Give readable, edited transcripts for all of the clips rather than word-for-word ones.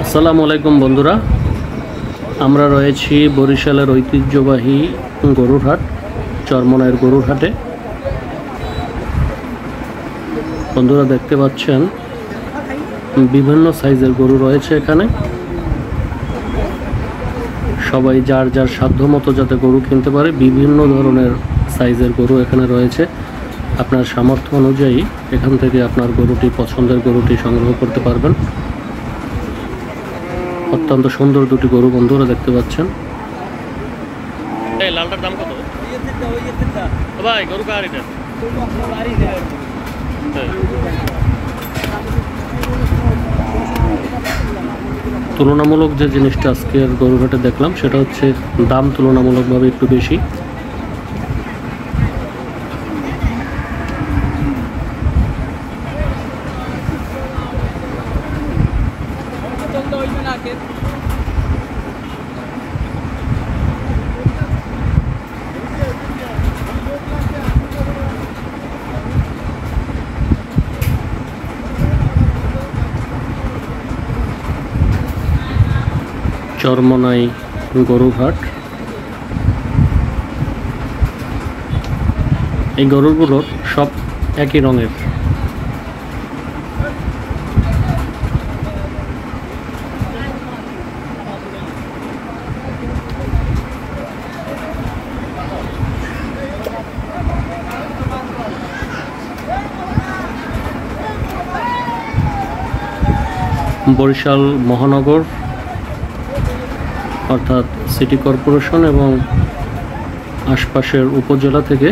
আসসালামু আলাইকুম বন্ধুরা, আমরা রয়েছি বরিশালের ঐতিহ্যবাহী গরুর হাট, চরমনাইয়ের গরুর হাটে। বন্ধুরা দেখতে পাচ্ছেন বিভিন্ন সাইজের গরু রয়েছে এখানে। সবাই যার যার সাধ্য মতো যাতে গরু কিনতে পারে, বিভিন্ন ধরনের সাইজের গরু এখানে রয়েছে। আপনার সামর্থ্য অনুযায়ী এখান থেকে আপনার গরুটি, পছন্দের গরুটি সংগ্রহ করতে পারবেন। অত্যন্ত সুন্দর দুটি গরু বন্ধুরা দেখতে পাচ্ছেন। এই লালটার দাম কত ভাই? গরু কার এটা? তুলনামূলক যে জিনিসটা আজকের গরুর হাটে দেখলাম সেটা হচ্ছে দাম তুলনামূলকভাবে একটু বেশি। চরমনাই গরুর হাট। এই গরুগুলোর সব একই রঙের। বরিশাল মহানগর অর্থাৎ সিটি কর্পোরেশন এবং আশপাশের উপজেলা থেকে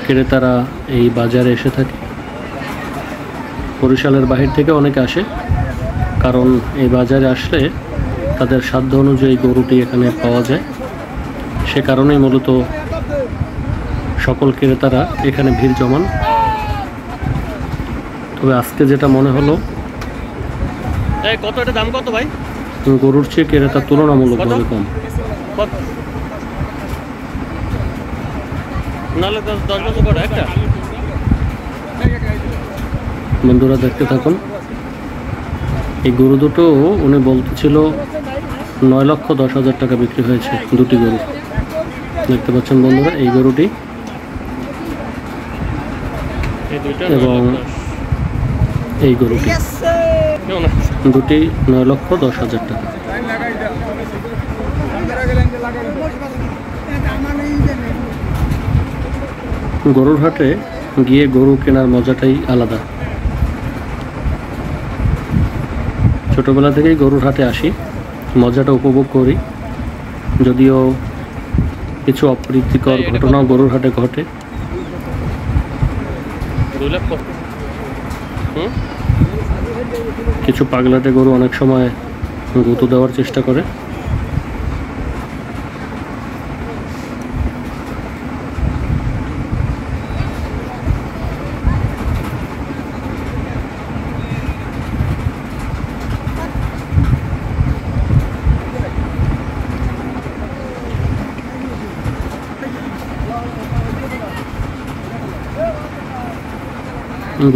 ক্রেতারা এই বাজারে এসে থাকে। বরিশালের বাহির থেকে অনেকে আসে, কারণ এই বাজারে আসলে তাদের সাধ্য অনুযায়ী গরুটি এখানে পাওয়া যায়। সে কারণেই মূলত সকল ক্রেতারা এখানে ভিড় জমান। তবে আজকে যেটা মনে হলো, কত এটা দাম কত ভাই? গরুর চেয়ে ক্রেতা তুলনামূলকভাবে কম। বন্ধুরা দেখতে থাকুন। এই গরু দুটো উনি বলতেছিল 9,10,000 টাকা বিক্রি হয়েছে দুটি গরু। দেখতে পাচ্ছেন বন্ধুরা এই গরুটি এবং এই গরুটি, দুটি 9,10,000 টাকা। গরুর হাটে গিয়ে গরু কেনার মজাটাই আলাদা। ছোটবেলা থেকেই গরুর হাটে আসি, মজাটা উপভোগ করি। যদিও কিছু অপ্রীতিকর ঘটনাও গরুর হাটে ঘটে। কিছু পাগলাটে গরু অনেক সময় গুঁতো দেওয়ার চেষ্টা করে।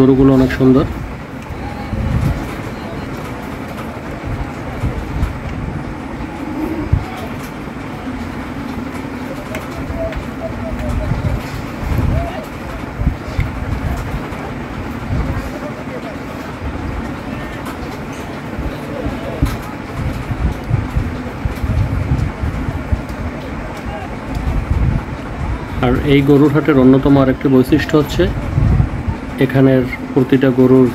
গরুগুলো অনেক সুন্দর। আর এই গরুর হাটের অন্যতম আরেকটি বৈশিষ্ট্য হচ্ছে এখানের প্রতিটা গরুর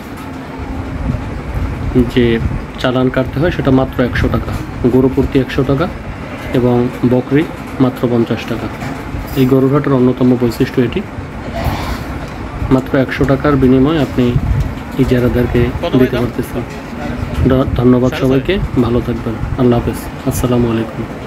যে চালান কাটতে হয় সেটা মাত্র 100 টাকা। গরু প্রতি 100 টাকা এবং বকরি মাত্র 50 টাকা। এই গরুর হাটের অন্যতম বৈশিষ্ট্য এটি। মাত্র 100 টাকার বিনিময়ে আপনি ইজারাদারকে দিতে পারতেছেন। ধন্যবাদ সবাইকে, ভালো থাকবেন। আল্লাহ হাফেজ, আসসালামু আলাইকুম।